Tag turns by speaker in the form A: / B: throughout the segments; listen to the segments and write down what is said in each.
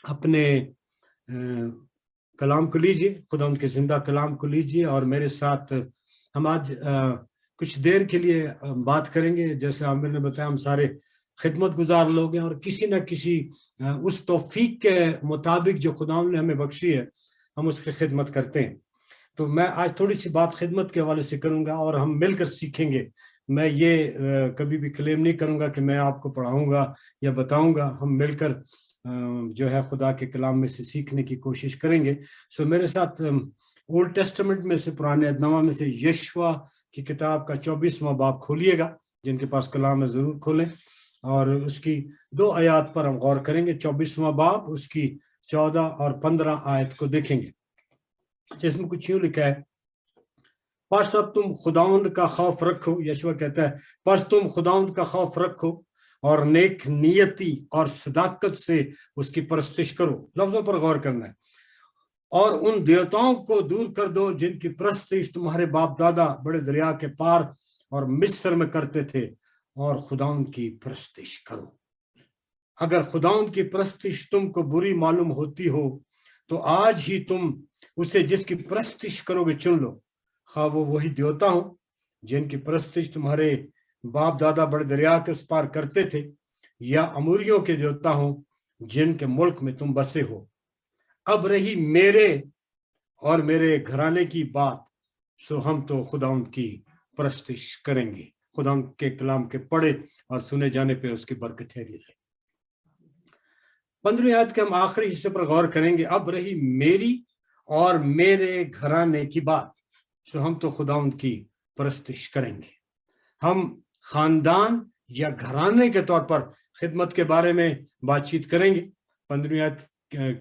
A: اپنے کلام کو لیجیے، خدا ان کے زندہ کلام کو لیجیے، اور میرے ساتھ ہم آج کچھ دیر کے لیے بات کریں گے۔ جیسے عامر نے بتایا، ہم سارے خدمت گزار لوگ ہیں، اور کسی نہ کسی اس توفیق کے مطابق جو خدا نے ہمیں بخشی ہے، ہم اس کی خدمت کرتے ہیں۔ تو میں آج تھوڑی سی بات خدمت کے حوالے سے کروں گا، اور ہم مل کر سیکھیں گے۔ میں یہ کبھی بھی کلیم نہیں کروں گا کہ میں آپ کو پڑھاؤں گا یا بتاؤں گا، ہم مل کر جو ہے خدا کے کلام میں سے سیکھنے کی کوشش کریں گے۔ سو میرے ساتھ اولڈ ٹیسٹمنٹ میں سے، پرانے عہد نامہ میں سے، یشوع کی کتاب کا 24واں باب کھولیے گا۔ جن کے پاس کلام ہے ضرور کھولیں، اور اس کی 2 آیات پر ہم غور کریں گے۔ 24واں باب، اس کی 14 اور 15 آیت کو دیکھیں گے، جس میں کچھ یوں لکھا ہے: پس اب تم خداوند کا خوف رکھو۔ یشوع کہتا ہے پس تم خداوند کا خوف رکھو اور نیک نیتی اور صداقت سے اس کی پرستش کرو۔ لفظوں پر غور کرنا ہے۔ اور ان دیوتاؤں کو دور کر دو جن کی پرستش تمہارے باپ دادا بڑے دریا کے پار اور مصر میں کرتے تھے، اور خداوند کی پرستش کرو۔ اگر خداوند کی پرستش تم کو بری معلوم ہوتی ہو تو آج ہی تم اسے جس کی پرستش کرو گے چن لو، خواہ وہ وہی دیوتا ہوں جن کی پرستش تمہارے باپ دادا بڑے دریا کے اس پار کرتے تھے، یا اموریوں کے دیوتا ہوں جن کے ملک میں تم بسے ہو۔ اب رہی میرے اور میرے گھرانے کی بات، سو ہم تو خداوند کی پرستش کریں گے۔ خداوند کے کلام کے پڑھے اور سنے جانے پہ اس کی برکت ٹھہری رہے۔ 15ویں آیت کے ہم آخری حصے پر غور کریں گے۔ اب رہی میری اور میرے گھرانے کی بات، سو ہم تو خداوند کی پرستش کریں گے۔ ہم خاندان یا گھرانے کے طور پر خدمت کے بارے میں بات چیت کریں گے 15ویں آیت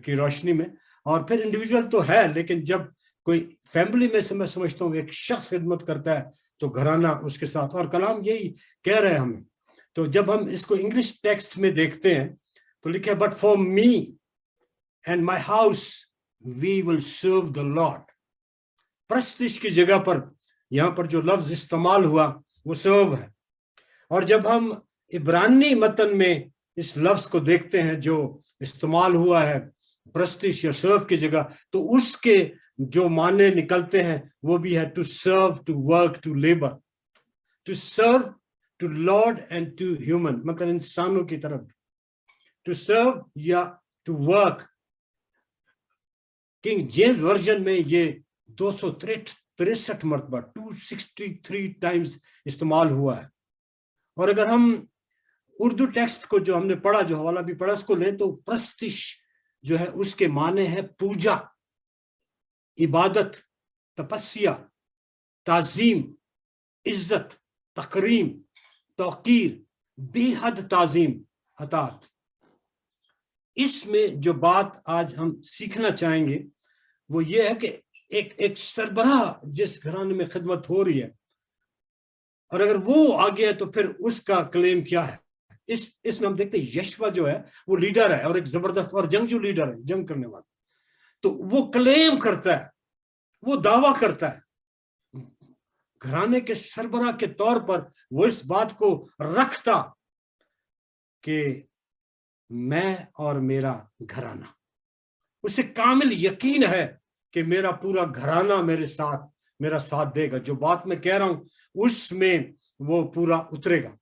A: کی روشنی میں۔ اور پھر انڈیویجول تو ہے، لیکن جب کوئی فیملی میں سے میں سمجھتا ہوں ایک شخص خدمت کرتا ہے تو گھرانہ اس کے ساتھ، اور کلام یہی کہہ رہے ہیں ہمیں۔ تو جب ہم اس کو انگلش ٹیکسٹ میں دیکھتے ہیں تو لکھے but for me and my house we will serve the lord. پرستش کی جگہ پر یہاں پر جو لفظ استعمال ہوا وہ سرو ہے۔ اور جب ہم عبرانی متن میں اس لفظ کو دیکھتے ہیں جو استعمال ہوا ہے پرستش یا سرو کی جگہ، تو اس کے جو معنی نکلتے ہیں وہ بھی ہے to serve, to work, to labour, to serve to lord and to human, مطلب انسانوں کی طرف ٹو سرو یا to work. King James version میں یہ 263 مرتبہ 263 ٹائمز استعمال ہوا ہے۔ اور اگر ہم اردو ٹیکسٹ کو جو ہم نے پڑھا، جو حوالہ بھی پڑھا، اس کو لیں تو پرستش جو ہے اس کے معنی ہے پوجا، عبادت، تپسیا، تعظیم، عزت، تکریم، توقیر، بے حد تعظیم، اطاعت۔ اس میں جو بات آج ہم سیکھنا چاہیں گے وہ یہ ہے کہ ایک سربراہ جس گھرانے میں خدمت ہو رہی ہے، اور اگر وہ آگے ہے تو پھر اس کا کلیم کیا ہے۔ اس میں ہم دیکھتے ہیں یشوع جو ہے وہ لیڈر ہے، اور ایک زبردست اور جنگجو لیڈر ہے، جنگ کرنے والا۔ تو وہ کلیم کرتا ہے، وہ دعویٰ کرتا ہے گھرانے کے سربراہ کے طور پر، وہ اس بات کو رکھتا کہ میں اور میرا گھرانہ، اسے کامل یقین ہے کہ میرا پورا گھرانہ میرا ساتھ دے گا۔ جو بات میں کہہ رہا ہوں اس میں وہ پورا اترے گا۔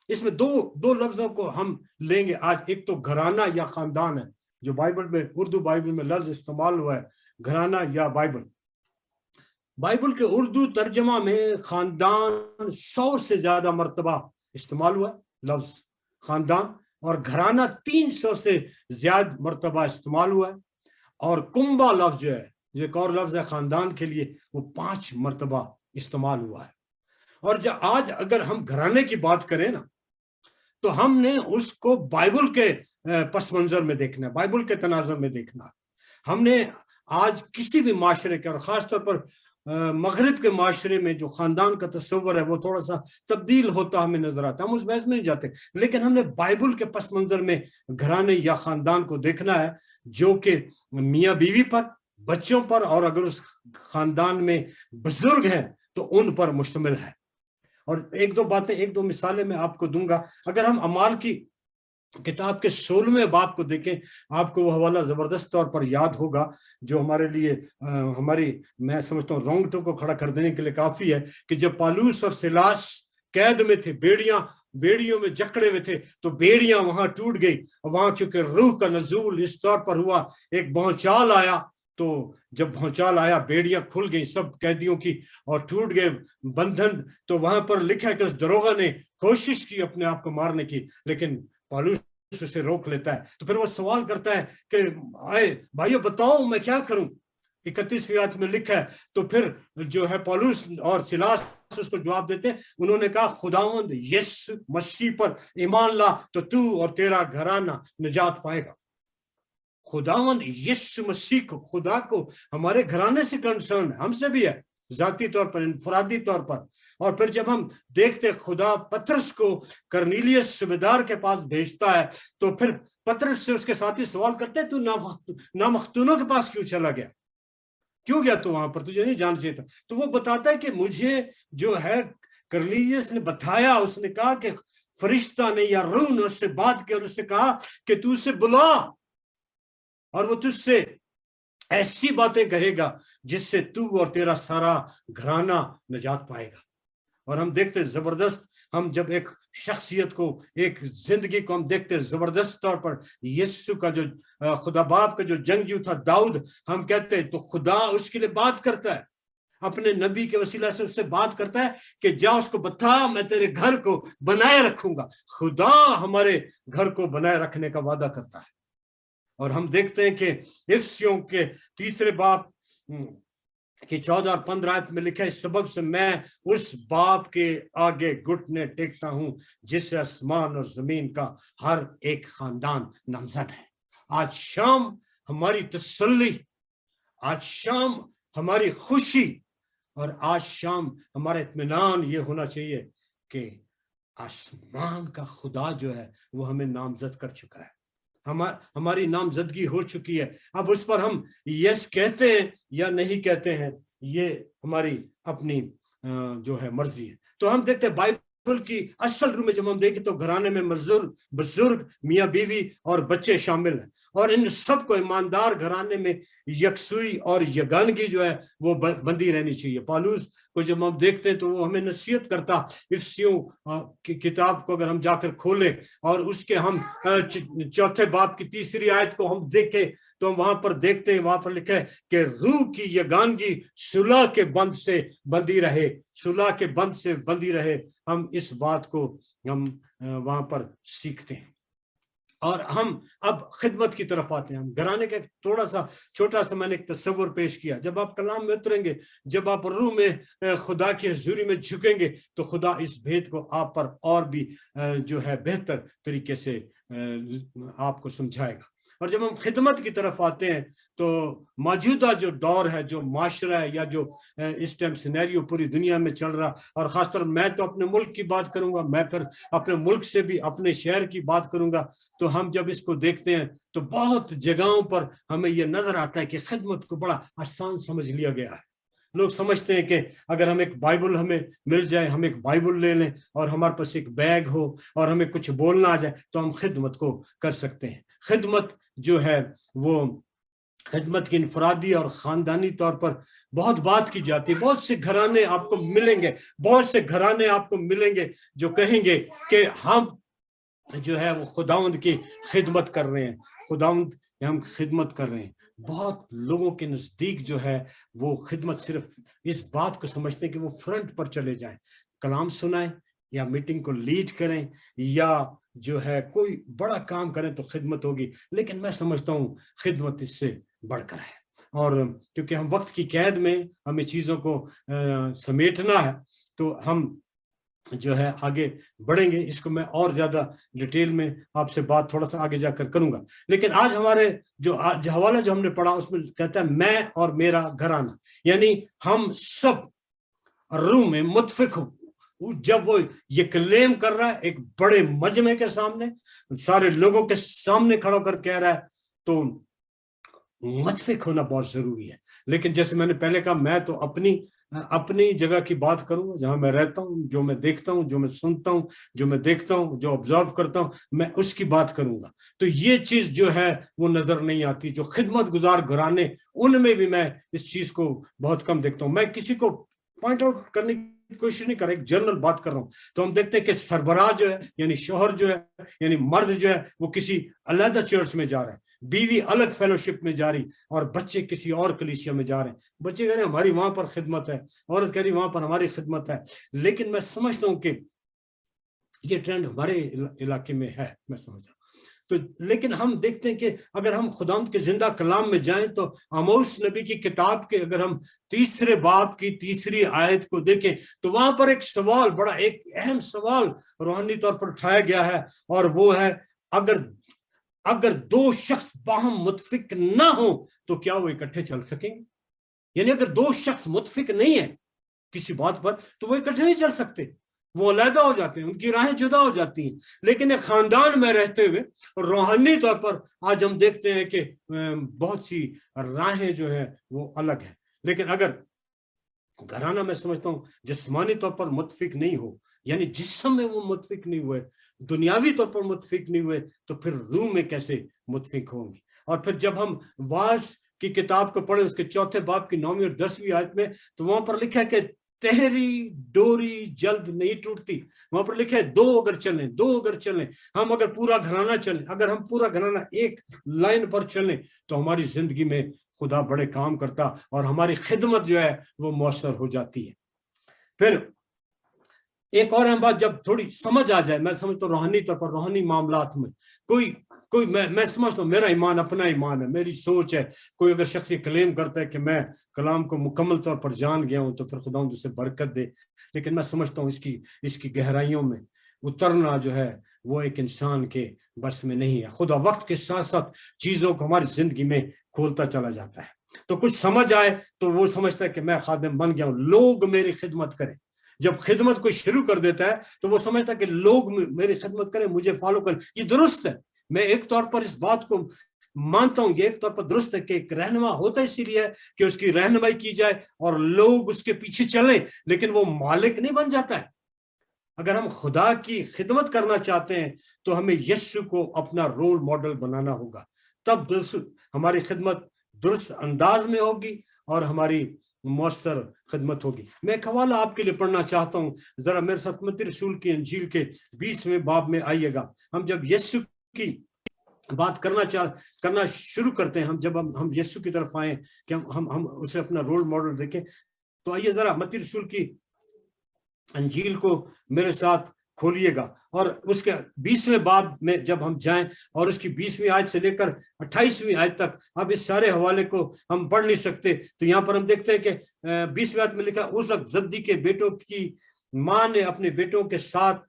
A: اس میں دو لفظوں کو ہم لیں گے آج۔ ایک تو گھرانہ یا خاندان ہے، جو بائبل میں، اردو بائبل میں لفظ استعمال ہوا ہے گھرانہ یا بائبل کے اردو ترجمہ میں خاندان 100 سے زیادہ مرتبہ استعمال ہوا ہے لفظ خاندان، اور گھرانہ 300 سے زیادہ مرتبہ استعمال ہوا ہے، اور کنبا لفظ جو ہے، جو ایک اور لفظ ہے خاندان کے لیے، وہ 5 مرتبہ استعمال ہوا ہے۔ اور آج اگر ہم گھرانے کی بات کریں نا، تو ہم نے اس کو بائبل کے پس منظر میں دیکھنا ہے، بائبل کے تناظر میں دیکھنا ہے۔ ہم نے آج کسی بھی معاشرے کے، اور خاص طور پر مغرب کے معاشرے میں جو خاندان کا تصور ہے وہ تھوڑا سا تبدیل ہوتا ہمیں نظر آتا ہے، ہم اس بحث میں نہیں جاتے، لیکن ہم نے بائبل کے پس منظر میں گھرانے یا خاندان کو دیکھنا ہے، جو کہ میاں بیوی پر، بچوں پر، اور اگر اس خاندان میں بزرگ ہیں تو ان پر مشتمل ہے۔ اور ایک دو مثالیں میں آپ کو دوں گا۔ اگر ہم اعمال کی کتاب کے 16ویں باب کو دیکھیں, آپ کو وہ حوالہ زبردست طور پر یاد ہوگا جو ہمارے لیے ہماری میں سمجھتا ہوں رونگٹوں کو کھڑا کر دینے کے لیے کافی ہے, کہ جب پالوس اور سلاس قید میں تھے, بیڑیوں میں جکڑے ہوئے تھے, تو بیڑیاں وہاں ٹوٹ گئی. وہاں کیونکہ روح کا نزول اس طور پر ہوا, ایک بھونچال آیا, تو جب بھونچال آیا بیڑیاں کھل گئی سب قیدیوں کی اور ٹوٹ گئے بندھن. تو وہاں پر لکھا ہے کہ اس دروغہ نے کوشش کی اپنے آپ کو مارنے کی, لیکن پالوس اسے روک لیتا ہے. تو پھر وہ سوال کرتا ہے کہ آئے بھائیو بتاؤ میں کیا کروں. 31ویں آیت میں لکھا ہے, تو پھر جو ہے پالوس اور سلاس اس کو جواب دیتے ہیں, انہوں نے کہا خداوند یسوع مسیح پر ایمان لا تو تو اور تیرا گھرانہ نجات پائے گا. خداوند یسوع مسیح کو, خدا کو ہمارے گھرانے سے کنسرن ہے, ہم سے بھی ہے ذاتی طور پر, انفرادی طور پر. اور پھر جب ہم دیکھتے خدا پطرس کو کرنیلیس صوبیدار کے پاس بھیجتا ہے, تو پھر پطرس سے اس کے ساتھی سوال کرتے ہیں تو نامختونوں کے پاس کیوں چلا گیا, کیوں گیا تو وہاں پر, تجھے نہیں جاننا چاہیے تھا. تو وہ بتاتا ہے کہ مجھے جو ہے کرنیلیس نے بتایا, اس نے کہا کہ فرشتہ نے یا روح نے اس سے بات کی اور اس سے کہا کہ تو اسے بلا اور وہ تجھ سے ایسی باتیں کہے گا جس سے تو اور تیرا سارا گھرانہ نجات پائے گا. اور ہم دیکھتے زبردست, ہم جب ایک شخصیت کو, ایک زندگی کو ہم دیکھتے زبردست طور پر, یسوع کا جو خدا باپ کا جو جنگجو تھا داؤد, ہم کہتے ہیں تو خدا اس کے لیے بات کرتا ہے, اپنے نبی کے وسیلہ سے اس سے بات کرتا ہے کہ جا اس کو بتا میں تیرے گھر کو بنائے رکھوں گا. خدا ہمارے گھر کو بنائے رکھنے کا وعدہ کرتا ہے. اور ہم دیکھتے ہیں کہ افسیوں کے 3 باب کہ 14 اور 15 آیت میں لکھا ہے, اس سبب سے میں اس باپ کے آگے گھٹنے ٹیکتا ہوں جس سے آسمان اور زمین کا ہر ایک خاندان نامزد ہے. آج شام ہماری تسلی, آج شام ہماری خوشی, اور آج شام ہمارا اطمینان یہ ہونا چاہیے کہ آسمان کا خدا جو ہے وہ ہمیں نامزد کر چکا ہے, ہماری نامزدگی ہو چکی ہے. اب اس پر ہم یس کہتے ہیں یا نہیں کہتے ہیں, یہ ہماری اپنی جو ہے مرضی ہے. تو ہم دیکھتے ہیں بائبل کی اصل روح میں جب ہم دیکھیں تو گھرانے میں بزرگ میاں بیوی اور بچے شامل ہیں, اور ان سب کو ایماندار گھرانے میں یکسوئی اور یگانگی جو ہے وہ بندی رہنی چاہیے. پالوس کو جب ہم دیکھتے ہیں تو وہ ہمیں نصیحت کرتا, افسیوں کی کتاب کو اگر ہم جا کر کھولیں اور اس کے ہم 4 باب کی 3 آیت کو ہم دیکھیں تو ہم وہاں پر دیکھتے ہیں, وہاں پر لکھا ہے کہ روح کی یگانگی صلح کے بند سے بندی رہے, صلح کے بند سے بندی رہے. ہم اس بات کو ہم وہاں پر سیکھتے ہیں. اور ہم اب خدمت کی طرف آتے ہیں. ہم گھرانے کا تھوڑا سا چھوٹا سا میں نے ایک تصور پیش کیا. جب آپ کلام میں اتریں گے, جب آپ روح میں خدا کی حضوری میں جھکیں گے, تو خدا اس بھید کو آپ پر اور بھی جو ہے بہتر طریقے سے آپ کو سمجھائے گا. اور جب ہم خدمت کی طرف آتے ہیں تو موجودہ جو دور ہے, جو معاشرہ ہے, یا جو اس ٹائم سینیریو پوری دنیا میں چل رہا, اور خاص طور میں تو اپنے ملک کی بات کروں گا, میں پھر اپنے ملک سے بھی اپنے شہر کی بات کروں گا, تو ہم جب اس کو دیکھتے ہیں تو بہت جگہوں پر ہمیں یہ نظر آتا ہے کہ خدمت کو بڑا آسان سمجھ لیا گیا ہے. لوگ سمجھتے ہیں کہ اگر ہم ایک بائبل ہمیں مل جائے, ہم ایک بائبل لے لیں اور ہمارے پاس ایک بیگ ہو اور ہمیں کچھ بولنا آ جائے تو ہم خدمت کو کر سکتے ہیں. خدمت جو ہے وہ خدمت کی انفرادی اور خاندانی طور پر بہت بات کی جاتی ہے. بہت سے گھرانے آپ کو ملیں گے, بہت سے گھرانے آپ کو ملیں گے جو کہیں گے کہ ہم جو ہے وہ خداوند کی خدمت کر رہے ہیں, خداوند ہم خدمت کر رہے ہیں. بہت لوگوں کے نزدیک جو ہے وہ خدمت صرف اس بات کو سمجھتے ہیں کہ وہ فرنٹ پر چلے جائیں, کلام سنائیں یا میٹنگ کو لیڈ کریں یا جو ہے کوئی بڑا کام کریں تو خدمت ہوگی. لیکن میں سمجھتا ہوں خدمت اس سے بڑھ کر ہے, اور کیونکہ ہم وقت کی قید میں ہمیں چیزوں کو سمیٹنا ہے تو ہم جو ہے آگے بڑھیں گے. اس کو میں اور زیادہ ڈیٹیل میں آپ سے بات تھوڑا سا آگے جا کر کروں گا. لیکن آج ہمارے جو حوالہ جو ہم نے پڑھا اس میں کہتا ہے میں اور میرا گھرانہ, یعنی ہم سب روح میں متفق ہوں. جب وہ یہ کلیم کر رہا ہے ایک بڑے مجمع کے سامنے, سارے لوگوں کے سامنے کھڑا کر کہہ رہا ہے, تو متفق ہونا بہت ضروری ہے. لیکن جیسے میں نے پہلے کہا, میں تو اپنی اپنی جگہ کی بات کروں گا جہاں میں رہتا ہوں, جو میں دیکھتا ہوں, جو میں سنتا ہوں, جو میں دیکھتا ہوں, جو آبزرو کرتا ہوں, میں اس کی بات کروں گا. تو یہ چیز جو ہے وہ نظر نہیں آتی. جو خدمت گزار گھرانے, ان میں بھی میں اس چیز کو بہت کم دیکھتا ہوں. میں کسی کو پوائنٹ آؤٹ کرنے کی کوشش نہیں کر رہا, ایک جنرل بات کر رہا ہوں. تو ہم دیکھتے ہیں کہ سربراہ جو ہے, یعنی شوہر جو ہے, یعنی مرد جو ہے, وہ کسی علیحدہ چرچ میں جا رہا ہے, بیوی الگ فیلوشپ میں جا رہی, اور بچے کسی اور کلیسیا میں جا رہے ہیں. بچے کہہ رہے ہیں ہماری وہاں پر خدمت ہے, عورت کہہ رہی وہاں پر ہماری خدمت ہے. لیکن میں سمجھتا ہوں کہ یہ ٹرینڈ ہمارے علاقے میں ہے, میں سمجھ رہا ہوں. تو لیکن ہم دیکھتے ہیں کہ اگر ہم خداوند کے زندہ کلام میں جائیں تو آموس نبی کی کتاب کے اگر ہم 3 باب کی 3 آیت کو دیکھیں تو وہاں پر ایک سوال, بڑا ایک اہم سوال روحانی طور پر اٹھایا گیا ہے, اور وہ ہے اگر 2 شخص باہم متفق نہ ہوں تو کیا وہ اکٹھے چل سکیں گے؟ یعنی اگر 2 شخص متفق نہیں ہیں کسی بات پر تو وہ اکٹھے نہیں چل سکتے, وہ علیحدہ ہو جاتے ہیں, ان کی راہیں جدا ہو جاتی ہیں. لیکن ایک خاندان میں رہتے ہوئے روحانی طور پر آج ہم دیکھتے ہیں کہ بہت سی راہیں جو ہیں وہ الگ ہیں. لیکن اگر گھرانہ میں سمجھتا ہوں جسمانی طور پر متفق نہیں ہو, یعنی جسم میں وہ متفق نہیں ہوئے, دنیاوی طور پر متفق نہیں ہوئے, تو پھر روح میں کیسے متفق ہوں گے؟ اور پھر جب ہم واعظ کی کتاب کو پڑھیں, اس کے 4 باب کی 9ویں اور 10ویں آیت میں, تو وہاں پر لکھا ہے کہ تہری ڈوری جلد نہیں ٹوٹتی. وہاں پر لکھا ہے 2 اگر چلیں, ہم اگر پورا گھرانہ چلیں, اگر ہم پورا گھرانہ ایک لائن پر چلیں تو ہماری زندگی میں خدا بڑے کام کرتا, اور ہماری خدمت جو ہے وہ مؤثر ہو جاتی ہے. پھر ایک اور اہم بات, جب تھوڑی سمجھ آ جائے, میں سمجھتا ہوں روحانی طور پر روحانی معاملات میں کوئی میں سمجھتا ہوں میرا ایمان اپنا ایمان ہے, میری سوچ ہے. کوئی اگر شخص یہ کلیم کرتا ہے کہ میں کلام کو مکمل طور پر جان گیا ہوں تو پھر خداوند اسے برکت دے, لیکن میں سمجھتا ہوں اس کی گہرائیوں میں اترنا جو ہے وہ ایک انسان کے بس میں نہیں ہے. خدا وقت کے ساتھ ساتھ چیزوں کو ہماری زندگی میں کھولتا چلا جاتا ہے. تو کچھ سمجھ آئے تو وہ سمجھتا ہے کہ میں خادم بن گیا ہوں, لوگ میری خدمت کریں. جب خدمت کوئی شروع کر دیتا ہے تو وہ سمجھتا ہے کہ لوگ میری خدمت کریں, مجھے فالو کریں. یہ درست ہے, میں ایک طور پر اس بات کو مانتا ہوں, یہ ایک طور پر درست ہے کہ ایک رہنما ہوتا اسی لیے کہ اس کی رہنمائی کی جائے اور لوگ اس کے پیچھے چلیں, لیکن وہ مالک نہیں بن جاتا ہے. اگر ہم خدا کی خدمت کرنا چاہتے ہیں تو ہمیں یسوع کو اپنا رول ماڈل بنانا ہوگا, تب ہماری خدمت درست انداز میں ہوگی اور ہماری مؤثر خدمت ہوگی. میں ایک حوالہ آپ کے لیے پڑھنا چاہتا ہوں, ذرا میرے ساتھ متی رسول کی انجیل کے 20ویں باب میں آئیے گا. ہم جب یسوع کی بات کرنا شروع کرتے ہیں, جب ہم یسوع کی طرف آئیں کہ ہم اسے اپنا رول ماڈل دیکھیں, تو آئیے ذرا متی رسول کی انجیل کو میرے ساتھ کھولیے گا, اور اس کے 20ویں باب میں جب ہم جائیں اور اس کی 20ویں آیت سے لے کر 28ویں آیت تک, اب اس سارے حوالے کو ہم پڑھ نہیں سکتے. تو یہاں پر ہم دیکھتے ہیں کہ 20ویں آیت میں لکھا, اس وقت زبدی کے بیٹوں کی ماں نے اپنے بیٹوں کے ساتھ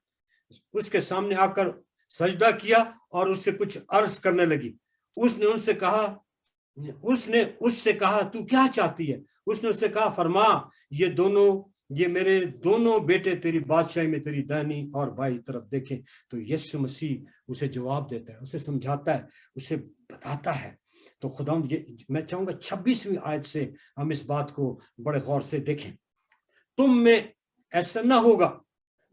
A: اس کے سامنے آ کر سجدہ کیا اور اس سے کچھ عرض کرنے لگی. اس نے اس سے کہا تو کیا چاہتی ہے؟ اس نے اس سے کہا, فرما یہ میرے دونوں بیٹے تیری بادشاہی میں تیری دائنی اور بائیں طرف دیکھیں. تو یسوع مسیح اسے جواب دیتا ہے, اسے سمجھاتا ہے, اسے بتاتا ہے. تو خداوند میں چاہوں گا 26ویں آیت سے ہم اس بات کو بڑے غور سے دیکھیں. تم میں ایسا نہ ہوگا,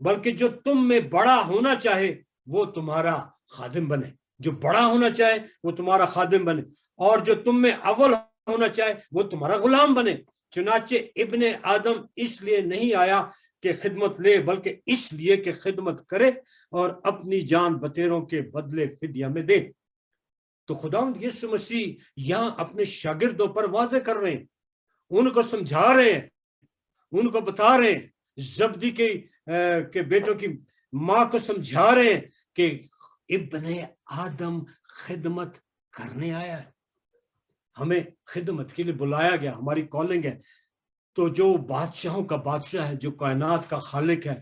A: بلکہ جو تم میں بڑا ہونا چاہے وہ تمہارا خادم بنے. جو بڑا ہونا چاہے وہ تمہارا خادم بنے, اور جو تم میں اول ہونا چاہے وہ تمہارا غلام بنے. چنانچہ ابن آدم اس لیے نہیں آیا کہ خدمت لے, بلکہ اس لیے کہ خدمت کرے اور اپنی جان بتیروں کے بدلے فدیہ میں دے. تو خداوند یسوع مسیح یہاں اپنے شاگردوں پر واضح کر رہے ہیں, ان کو سمجھا رہے ہیں, ان کو بتا رہے ہیں, زبدی کے بیٹوں کی ماں کو سمجھا رہے ہیں کہ ابن آدم خدمت کرنے آیا ہے, ہمیں خدمت کے لیے بلایا گیا, ہماری کالنگ ہے. تو جو بادشاہوں کا بادشاہ ہے, جو کائنات کا خالق ہے,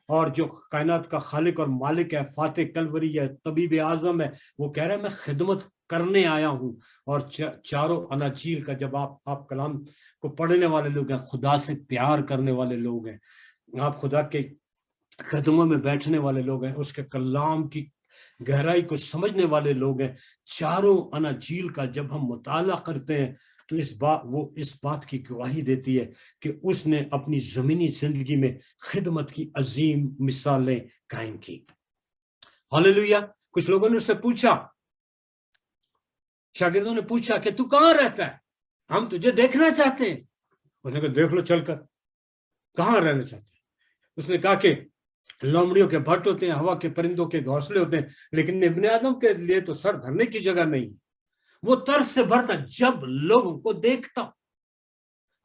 A: اور جو کائنات کا خالق اور مالک ہے, فاتح کلوری ہے, طبیب اعظم ہے, وہ کہہ رہا ہے میں خدمت کرنے آیا ہوں. اور چاروں اناجیل کا جب آپ کلام کو پڑھنے والے لوگ ہیں, خدا سے پیار کرنے والے لوگ ہیں, آپ خدا کے قدموں میں بیٹھنے والے لوگ ہیں, اس کے کلام کی گہرائی کو سمجھنے والے لوگ ہیں, چاروں اناجیل کا جب ہم مطالعہ کرتے ہیں تو وہ اس بات کی گواہی دیتی ہے کہ اس نے اپنی زمینی زندگی میں خدمت کی عظیم مثالیں قائم کی. ہاللیلویا. کچھ لوگوں نے اس سے پوچھا، شاگردوں نے پوچھا کہ تو کہاں رہتا ہے، ہم تجھے دیکھنا چاہتے ہیں. انہوں نے کہا دیکھ لو چل کر، کہاں رہنا چاہتے ہیں. اس نے کہا کہ لومڑیوں کے بھٹ ہوتے ہیں، ہوا کے پرندوں کے گھونسلے ہوتے ہیں، لیکن ابن آدم کے لیے تو سر دھرنے کی جگہ نہیں. وہ ترس سے بھرتا جب لوگوں کو دیکھتا.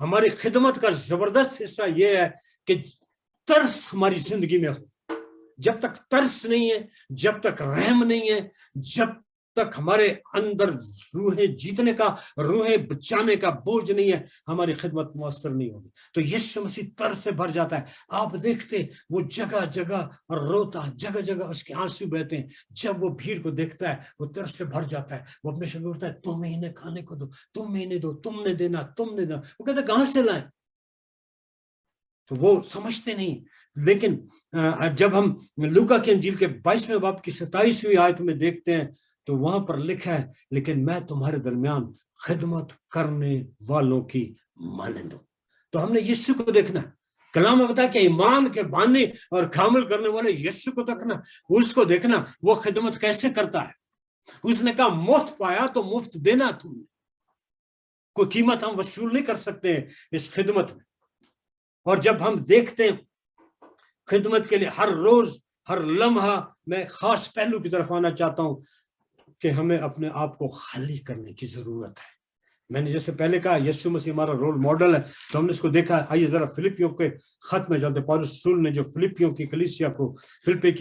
A: ہماری خدمت کا زبردست حصہ یہ ہے کہ ترس ہماری زندگی میں ہو. جب تک ترس نہیں ہے، جب تک رحم نہیں ہے، جب تک ہمارے اندر روحیں جیتنے کا، روحیں بچانے کا بوجھ نہیں ہے، ہماری خدمت مؤثر نہیں ہوگی. تو یسوع مسیح ترس سے بھر جاتا ہے. آپ دیکھتے وہ جگہ جگہ روتا، جگہ جگہ اس کے آنسو بہتے ہیں. جب وہ بھیڑ کو دیکھتا ہے وہ ترس سے بھر جاتا ہے. وہ اپنے شاگردوں کو بولتا ہے تم انہیں کھانے کو دو، تم انہیں دو، تم نے دینا، تم نے دینا. وہ کہتے ہیں کہاں سے لائیں؟ تو وہ سمجھتے نہیں. لیکن جب ہم لوکا کی انجیل کے 22ویں باب کی 27ویں آیت میں دیکھتے ہیں تو وہاں پر لکھا ہے لیکن میں تمہارے درمیان خدمت کرنے والوں کی مانند ہوں. تو ہم نے یسوع کو دیکھنا. کلام میں بتایا کہ ایمان کے بانی اور کامل کرنے والے یسوع کو دیکھنا، اس کو دیکھنا وہ خدمت کیسے کرتا ہے. اس نے کہا مفت پایا تو مفت دینا تم نے. کوئی قیمت ہم وصول نہیں کر سکتے ہیں اس خدمت میں. اور جب ہم دیکھتے ہیں خدمت کے لیے ہر روز ہر لمحہ، میں خاص پہلو کی طرف آنا چاہتا ہوں کہ ہمیں اپنے آپ کو خالی کرنے کی ضرورت ہے. میں نے جیسے پہلے کہا یسوع مسیح ہمارا رول ماڈل ہے، تو ہم نے اس کو دیکھا. آئیے ذرا فلپیوں کے خط میں چلتے. پولس رسول نے جو فلپی کی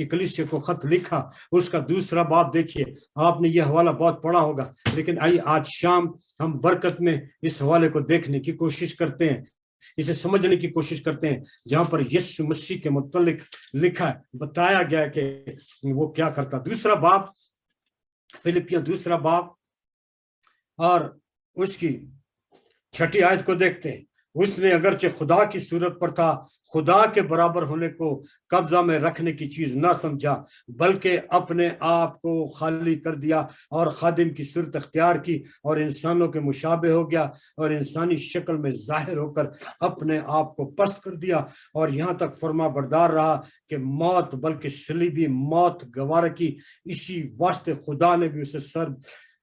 A: کلیسیا کو خط لکھا، اس کا 2 باب دیکھیے. آپ نے یہ حوالہ بہت پڑھا ہوگا، لیکن آئیے آج شام ہم برکت میں اس حوالے کو دیکھنے کی کوشش کرتے ہیں، اسے سمجھنے کی کوشش کرتے ہیں، جہاں پر یسوع مسیح کے متعلق لکھا ہے، بتایا گیا کہ وہ کیا کرتا. 2 باب، فلپیوں 2 باب اور اس کی 6 آیت کو دیکھتے ہیں. اس نے اگرچہ خدا کی صورت پر تھا، خدا کے برابر ہونے کو قبضہ میں رکھنے کی چیز نہ سمجھا، بلکہ اپنے آپ کو خالی کر دیا اور خادم کی صورت اختیار کی اور انسانوں کے مشابہ ہو گیا اور انسانی شکل میں ظاہر ہو کر اپنے آپ کو پست کر دیا اور یہاں تک فرما بردار رہا کہ موت، بلکہ صلیبی موت گوارا کی. اسی واسطے خدا نے بھی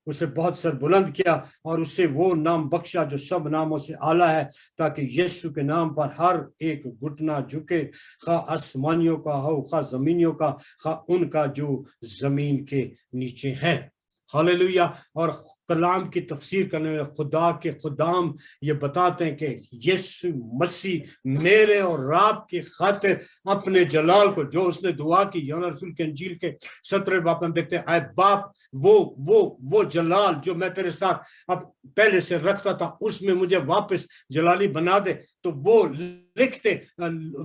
A: اسے بہت سر بلند کیا اور اسے وہ نام بخشا جو سب ناموں سے اعلیٰ ہے، تاکہ یسوع کے نام پر ہر ایک گھٹنا جھکے، خواہ آسمانیوں کا ہو، خواہ زمینیوں کا، خواہ ان کا جو زمین کے نیچے ہے. ہاللیلویا. اور کلام کی تفسیر کرنے میں خدا کے خدام یہ بتاتے ہیں کہ یسوع مسیح میرے اور آپ کی خاطر اپنے جلال کو، جو اس نے دعا کی یوحنا رسول کے انجیل کے 17 باب میں دیکھتے ہیں، اے باپ وہ جلال جو میں تیرے ساتھ اب پہلے سے رکھتا تھا اس میں مجھے واپس جلالی بنا دے. تو وہ لکھتے،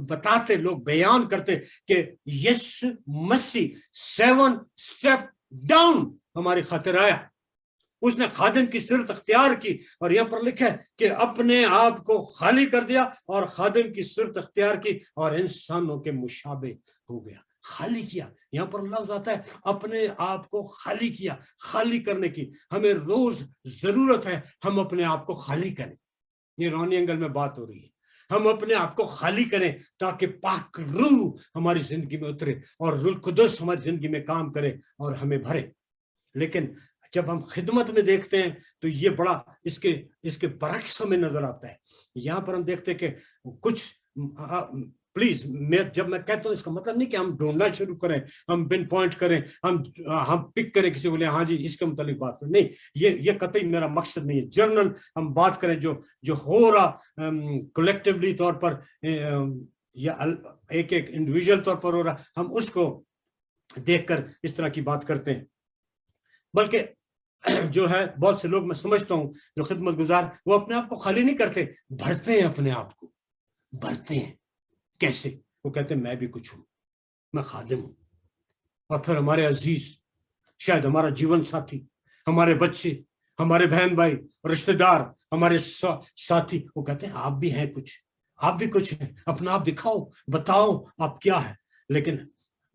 A: بتاتے، لوگ بیان کرتے کہ یسوع مسیح 7 سٹیپ ڈاؤن ہماری خاطر آیا. اس نے خادم کی صورت اختیار کی اور یہاں پر لکھا ہے کہ اپنے آپ کو خالی کر دیا اور خادم کی صورت اختیار کی اور انسانوں کے مشابہ ہو گیا. خالی کیا، یہاں پر لفظ آتا ہے اپنے آپ کو خالی کیا. خالی کرنے کی ہمیں روز ضرورت ہے، ہم اپنے آپ کو خالی کریں. یہ روحانی اینگل میں بات ہو رہی ہے. ہم اپنے آپ کو خالی کریں تاکہ پاک روح ہماری زندگی میں اترے اور روح القدس ہماری زندگی میں کام کرے اور ہمیں بھرے. لیکن جب ہم خدمت میں دیکھتے ہیں تو یہ بڑا اس کے برعکس ہمیں نظر آتا ہے. یہاں پر ہم دیکھتے ہیں کہ کچھ، پلیز جب میں کہتا ہوں اس کا مطلب نہیں کہ ہم ڈھونڈنا شروع کریں، ہم پن پوائنٹ کریں، ہم پک کریں کسی کو، لیں ہاں جی اس کے متعلق بات کریں. نہیں، یہ قطعی میرا مقصد نہیں ہے. جنرل ہم بات کریں جو ہو رہا کلیکٹیولی طور پر یا ایک انڈیویجول طور پر ہو رہا، ہم اس کو دیکھ کر اس طرح کی بات کرتے ہیں. بلکہ جو ہے بہت سے لوگ میں سمجھتا ہوں جو خدمت گزار، وہ اپنے آپ کو خالی نہیں کرتے، بھرتے ہیں اپنے آپ کو، بھرتے ہیں. کیسے؟ وہ کہتے ہیں میں بھی کچھ ہوں، میں خادم ہوں. اور پھر ہمارے عزیز، شاید ہمارا جیون ساتھی، ہمارے بچے، ہمارے بہن بھائی، رشتہ دار، ہمارے ساتھی، وہ کہتے ہیں آپ بھی ہیں کچھ، آپ بھی کچھ ہیں، اپنا آپ دکھاؤ، بتاؤ آپ کیا ہے. لیکن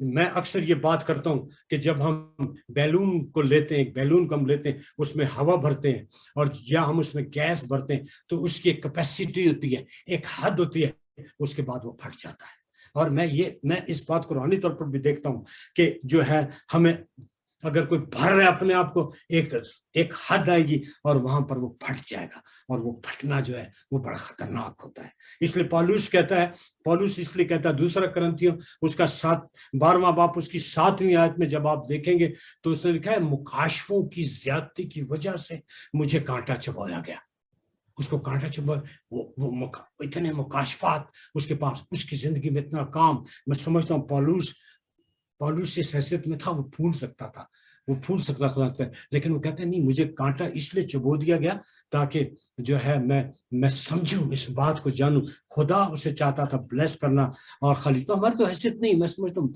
A: میں اکثر یہ بات کرتا ہوں کہ جب ہم بیلون کو لیتے ہیں، ایک بیلون کو ہم لیتے ہیں، اس میں ہوا بھرتے ہیں اور یا ہم اس میں گیس بھرتے ہیں، تو اس کی ایک کیپیسٹی ہوتی ہے، ایک حد ہوتی ہے، اس کے بعد وہ پھٹ جاتا ہے. اور میں اس بات کو روحانی طور پر بھی دیکھتا ہوں کہ جو ہے ہمیں اگر کوئی بھر رہا ہے اپنے آپ کو، ایک حد آئے گی اور وہاں پر وہ پھٹ جائے گا، اور وہ پھٹنا جو ہے وہ بڑا خطرناک ہوتا ہے. اس لیے پالوس اس لیے کہتا ہے دوسرا کرنتھیوں اس کا 12واں باب اس کی 7ویں آیت میں جب آپ دیکھیں گے تو اس نے لکھا ہے مکاشفوں کی زیادتی کی وجہ سے مجھے کانٹا چبایا گیا. اس کو کانٹا چبا، وہ اتنے مکاشفات اس کے پاس، اس کی زندگی میں اتنا کام. میں سمجھتا ہوں پالوس اس حیثیت میں تھا، وہ پھول سکتا تھا خدا کا، لیکن وہ کہتے ہیں نہیں، مجھے کانٹا اس لیے چبو دیا گیا تاکہ جو ہے میں سمجھوں، اس بات کو جانوں. خدا اسے چاہتا تھا بلیس کرنا. اور خلیفہ ہماری تو حیثیت نہیں، میں سمجھتا ہوں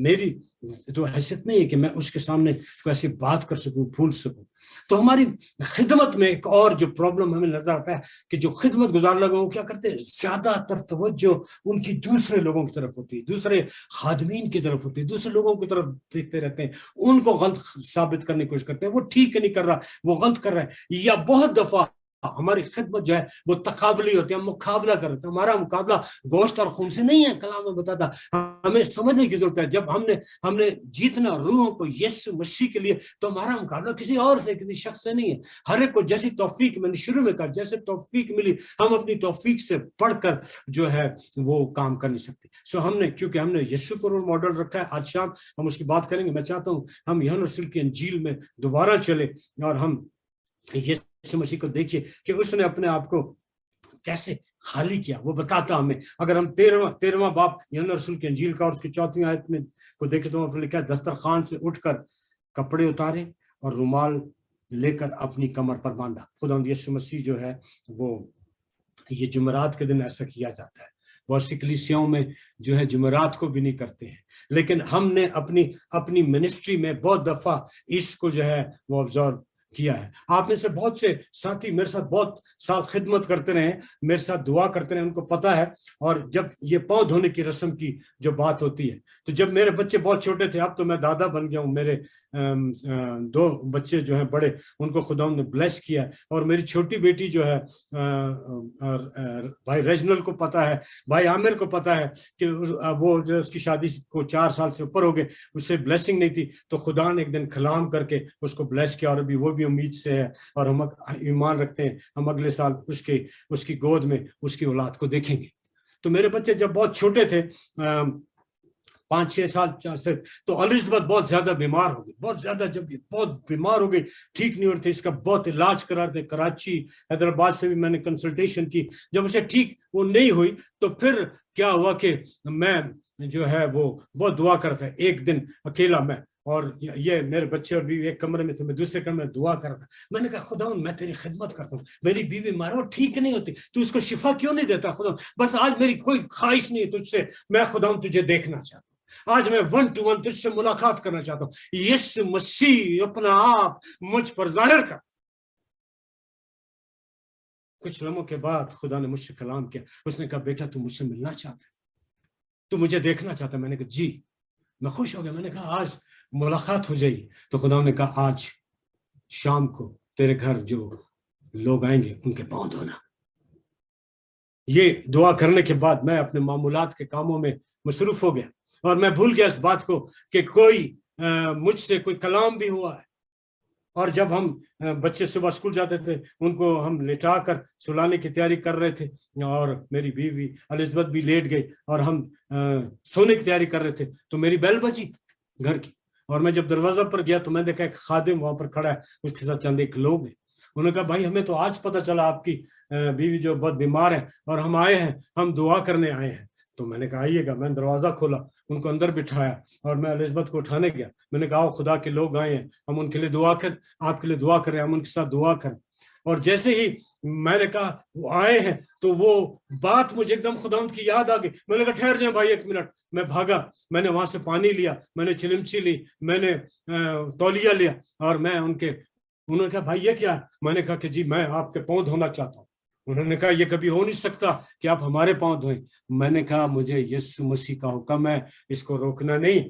A: میری تو حیثیت نہیں ہے کہ میں اس کے سامنے کوئی ایسی بات کر سکوں، پھول سکوں. تو ہماری خدمت میں ایک اور جو پرابلم ہمیں نظر آتا ہے کہ جو خدمت گزار لوگوں کو کیا کرتے ہیں، زیادہ تر توجہ ان کی دوسرے لوگوں کی طرف ہوتی ہے، دوسرے خادمین کی طرف ہوتی ہے، دوسرے لوگوں کی طرف دیکھتے رہتے ہیں، ان کو غلط ثابت کرنے کی کوشش کرتے ہیں، وہ ٹھیک نہیں کر رہا، وہ غلط کر رہا ہے. یا بہت دفعہ ہماری خدمت جو ہے وہ تقابلی ہوتی ہے، ہم مقابلہ کر رہے ہیں. ہمارا مقابلہ گوشت اور خون سے نہیں ہے. کلام میں بتاتا ہمیں سمجھنے کی ضرورت ہے، جب ہم نے جیتنا روحوں کو یسوع مسیح کے لیے، تو ہمارا مقابلہ کسی اور سے، کسی شخص سے نہیں ہے. ہر ایک کو جیسی توفیق میں نے شروع میں کہا، جیسے توفیق ملی، ہم اپنی توفیق سے پڑھ کر جو ہے وہ کام کر نہیں سکتے. کیونکہ ہم نے یسوع کو رول ماڈل رکھا ہے. آج شام ہم اس کی بات کریں گے. میں چاہتا ہوں ہم یوحنا رسول کی انجیل میں دوبارہ چلے اور ہم یسوع مسیح کو دیکھیے کہ اس نے اپنے آپ کو کیسے خالی کیا. وہ بتاتا ہمیں. اگر ہم 13واں باب یوحنا رسول کی انجیل کا اور اس کی 4ویں آیت میں کو دیکھیں تو وہاں پر لکھا ہے دسترخوان سے اٹھ کر کپڑے اتارے اور رومال لے کر اپنی کمر پر باندھا. خداوند یسوع مسیح جو ہے وہ یہ جمعرات کے دن ایسا کیا جاتا ہے. بہت سی کلیسیاؤں میں جو ہے جمعرات کو بھی نہیں کرتے ہیں، لیکن ہم نے اپنی منسٹری میں بہت دفعہ اس کو جو ہے وہ آبزرو کیا ہے. آپ میں سے بہت سے ساتھی میرے ساتھ بہت سال خدمت کرتے رہے ہیں، میرے ساتھ دعا کرتے رہے، ان کو پتا ہے. اور جب یہ پاؤں دھونے کی رسم کی جو بات ہوتی ہے، تو جب میرے بچے بہت چھوٹے تھے، اب تو میں دادا بن گیا ہوں، میرے 2 بچے جو ہیں بڑے، ان کو خدا نے بلیس کیا ہے. اور میری چھوٹی بیٹی جو ہے بھائی ریجنل کو پتا ہے، بھائی عامر کو پتا ہے کہ وہ جو اس کی شادی کو 4 سال سے اوپر ہو گئے، اس سے بلیسنگ نہیں تھی، تو خدا نے ایک دن کلام کر کے اس کو بلیس کیا. اور ابھی وہ بھی امید سے ہے، اور ہم ایمان رکھتے ہیں ہم اگلے سال اس کی گود میں اس کی اولاد کو دیکھیں گے. تو میرے بچے جب بہت چھوٹے تھے، 5-6 سال سے، تو الزبتھ بہت زیادہ بیمار ہو گئی، بہت زیادہ. جب بہت بیمار ہو گئی، ٹھیک نہیں ہو رہی تھی، اس کا بہت علاج کرا رہے تھے، کراچی حیدرآباد سے بھی میں نے کنسلٹیشن کی. جب اسے ٹھیک وہ نہیں ہوئی تو پھر کیا ہوا کہ میں جو ہے وہ بہت دعا کرتا تھا. ایک دن اکیلا میں اور یہ میرے بچے اور بیوی ایک کمرے میں تھے، میں دوسرے کمرے میں دعا کر رہا تھا. میں نے کہا خداوند میں تیری خدمت کرتا ہوں، میری بیوی مارا وہ ٹھیک نہیں ہوتی، تو اس کو شفا کیوں نہیں دیتا خداوند؟ بس آج میری کوئی خواہش نہیں ہے تجھ سے، میں خداوند تجھے دیکھنا چاہتا ہوں، آج میں 1 to 1 تجھ سے ملاقات کرنا چاہتا ہوں. یسوع مسیح اپنا آپ مجھ پر ظاہر کر. کچھ لمحوں کے بعد خدا نے مجھ سے کلام کیا. اس نے کہا بیٹا تو مجھ سے ملنا چاہتا ہے، تو مجھے دیکھنا چاہتا ہے؟ میں نے کہا جی. میں خوش ہو گیا. میں نے کہا آج ملاقات ہو جائے گی. تو خدا نے کہا آج شام کو تیرے گھر جو لوگ آئیں گے ان کے پاؤں دھونا. یہ دعا کرنے کے بعد میں اپنے معمولات کے کاموں میں مصروف ہو گیا، اور میں بھول گیا اس بات کو کہ مجھ سے کوئی کلام بھی ہوا ہے. اور جب ہم بچے صبح اسکول جاتے تھے، ان کو ہم لٹا کر سلانے کی تیاری کر رہے تھے، اور میری بیوی الزبتھ بھی لیٹ گئی اور ہم سونے کی تیاری کر رہے تھے، تو میری بیل بجی گھر کی. اور میں جب دروازہ پر گیا تو میں دیکھا ایک خادم وہاں پر کھڑا ہے، اس کے ساتھ چند ایک لوگ ہیں. انہوں نے کہا بھائی ہمیں تو آج پتہ چلا آپ کی بیوی جو بہت بیمار ہے، اور ہم آئے ہیں، ہم دعا کرنے آئے ہیں. تو میں نے کہا آئیے گا. میں نے دروازہ کھولا، ان کو اندر بٹھایا، اور میں الزبتھ کو اٹھانے گیا. میں نے کہا خدا کے لوگ آئے ہیں، ہم ان کے لیے دعا کر، آپ کے لیے دعا کریں، ہم ان کے ساتھ دعا کریں. اور جیسے ہی میں نے کہا وہ آئے ہیں، تو وہ بات مجھے ایک دم خداوند کی یاد آ گئی. میں نے کہا ٹھہر جائیں بھائی 1 منٹ. میں بھاگا، میں نے وہاں سے پانی لیا، میں نے چلمچی لی، میں نے تولیہ لیا، اور میں انہوں نے کہا بھائی یہ کیا؟ میں نے کہا کہ جی میں آپ کے پاؤں دھونا چاہتا ہوں. انہوں نے کہا یہ کبھی ہو نہیں سکتا کہ آپ ہمارے پاؤں دھوئیں. میں نے کہا مجھے یسوع مسیح کا حکم ہے، اس کو روکنا نہیں.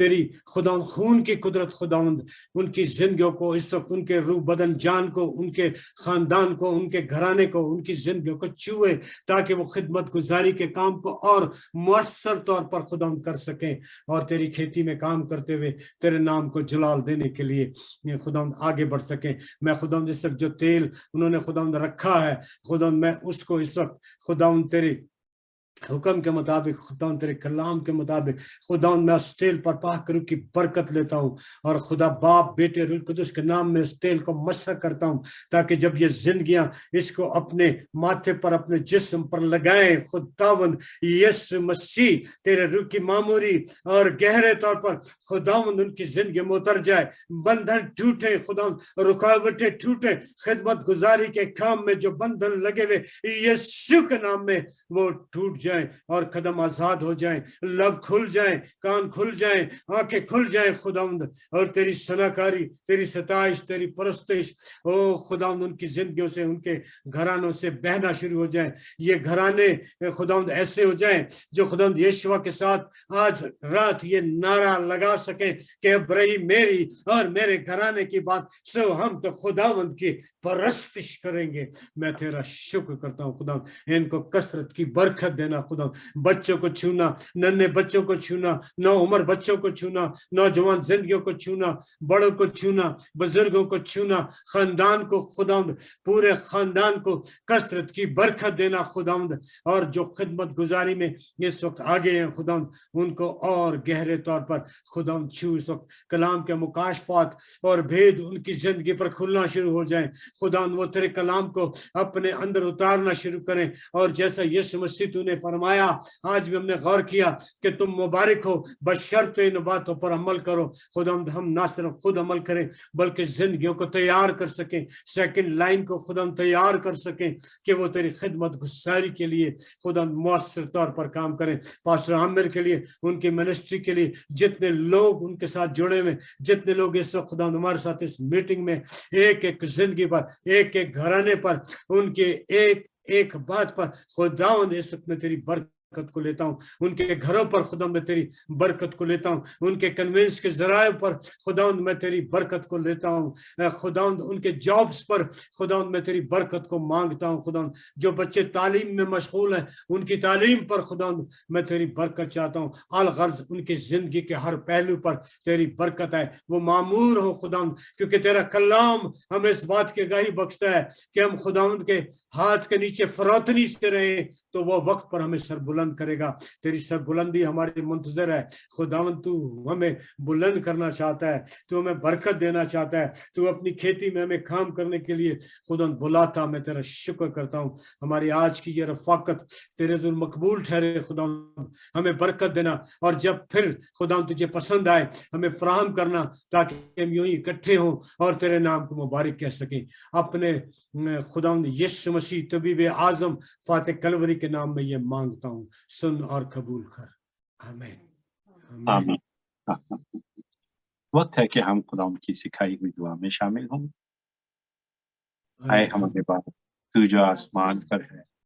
A: تیری خداوند خون کی قدرت خداوند ان کی زندگیوں کو اس وقت، ان کے روح بدن جان کو، ان کے خاندان کو، ان کے گھرانے کو، ان کی زندگیوں کو چھوئے تاکہ وہ خدمت گزاری کے کام کو اور مؤثر طور پر خداوند کر سکیں اور تیری کھیتی میں کام کرتے ہوئے تیرے نام کو جلال دینے کے لیے خداوند آگے بڑھ سکیں۔ میں خداوند اس وقت جو تیل انہوں نے خداوند رکھا ہے خداوند، میں اس کو اس وقت خداوند تیری حکم کے مطابق، خداوند تیرے کلام کے مطابق خداوند میں اس تیل پر پاک روح کی برکت لیتا ہوں اور خدا باپ بیٹے روح القدس کے نام میں اس تیل کو مسح کرتا ہوں تاکہ جب یہ زندگیاں اس کو اپنے ماتھے پر، اپنے جسم پر لگائیں، خداوند یسوع مسیح تیرے روح کی معموری اور گہرے طور پر خداوند ان کی زندگی میں اتر جائے، بندھن ٹوٹے خداوند، رکاوٹیں ٹوٹے، خدمت گزاری کے کام میں جو بندھن لگے ہوئے یسوع کے نام میں وہ ٹوٹ جائیں اور قدم آزاد ہو جائیں، لب کھل جائیں، کان کھل جائیں، آنکھیں کھل جائیں خداوند، اور تیری ثناکاری، تیری ستائش، تیری پرستش او خداوند ان کی زندگیوں سے، ان کے گھرانوں سے بہنا شروع ہو جائیں۔ یہ گھرانے خداوند ایسے ہو جائیں جو خداوند یشوع کے ساتھ آج رات یہ نعرہ لگا سکیں کہ اب رہی میری اور میرے گھرانے کی بات، سو ہم تو خداوند کی پرستش کریں گے۔ میں تیرا شکر کرتا ہوں خداوند، ان کو کثرت کی برکت دینا خداوند، بچوں کو چھونا، ننھے بچوں کو چھونا، نو عمر بچوں کو چھونا، نوجوان زندگیوں کو چھونا، بڑوں کو چھونا، بزرگوں کو چھونا، خاندان کو خداوند، پورے خاندان کو کثرت کی برکت دینا خداوند، اور جو خدمت گزاری میں اس وقت آگے ہیں خداوند ان کو اور گہرے طور پر خداوند چھو، اس وقت کلام کے مکاشفات اور بھید ان کی زندگی پر کھلنا شروع ہو جائیں خداوند، وہ تیرے کلام کو اپنے اندر اتارنا شروع کریں، اور جیسا یسوع مسیح تو نے فرمایا، آج بھی ہم نے غور کیا کہ تم مبارک ہو بشرط ان باتوں پر عمل کرو خداوند، ہم نہ صرف خود عمل کریں بلکہ زندگیوں کو تیار کر سکیں، سیکنڈ لائن کو خداوند تیار کر سکیں کہ وہ تیری خدمت گزاری کے لیے خداوند مؤثر طور پر کام کریں۔ پاسٹر عامر کے لیے، ان کی منسٹری کے لیے، جتنے لوگ ان کے ساتھ جڑے ہوئے، جتنے لوگ اس وقت خداوند ہمارے ساتھ اس میٹنگ میں ایک ایک زندگی پر، ایک ایک گھرانے پر، ان کے ایک ایک بات پر خداوند اس وقت میں تیری برکت کو لیتا ہوں، ان کے گھروں پر خداوند میں تیری برکت کو لیتا ہوں، ان کے کنوینس کے ذرائع پر خداوند میں تیری برکت کو لیتا ہوں، خداوند ان کے جابز پر خداوند میں تیری برکت کو مانگتا ہوں خداوند، جو بچے تعلیم میں مشغول ہیں ان کی تعلیم پر خداوند میں تیری برکت چاہتا ہوں، الغرض ان کی زندگی کے ہر پہلو پر تیری برکت ہے، وہ معمور ہو خداوند، کیونکہ تیرا کلام ہمیں اس بات کی گواہی بخشتا ہے کہ ہم خداوند کے ہاتھ کے نیچے فروتنی سے رہیں تو وہ وقت پر ہمیں سر بلند کرے گا۔ تیری سر بلندی ہماری منتظر ہے خداوند، تو ہمیں بلند کرنا چاہتا ہے، تو ہمیں برکت دینا چاہتا ہے، تو اپنی کھیتی میں ہمیں کام کرنے کے لیے خداوند بلاتا۔ میں تیرا شکر کرتا ہوں، ہماری آج کی یہ رفاقت تیرے ذل مقبول ٹھہرے خداوند، ہمیں برکت دینا، اور جب پھر خداوند تجھے پسند آئے ہمیں فراہم کرنا تاکہ ہم یوں ہی اکٹھے ہوں اور تیرے نام کو مبارک کہہ سکیں۔ اپنے خداوند یسوع مسیح طبیب اعظم فاتح کلوری کے نام میں یہ مانگتا ہوں، سن اور قبول کر، آمین
B: آمین۔ وقت ہے کہ ہم خدا ان کی سکھائی ہوئی دعا میں شامل ہوں۔ اے ہمارے باپ، تو جو آسمان پر ہے،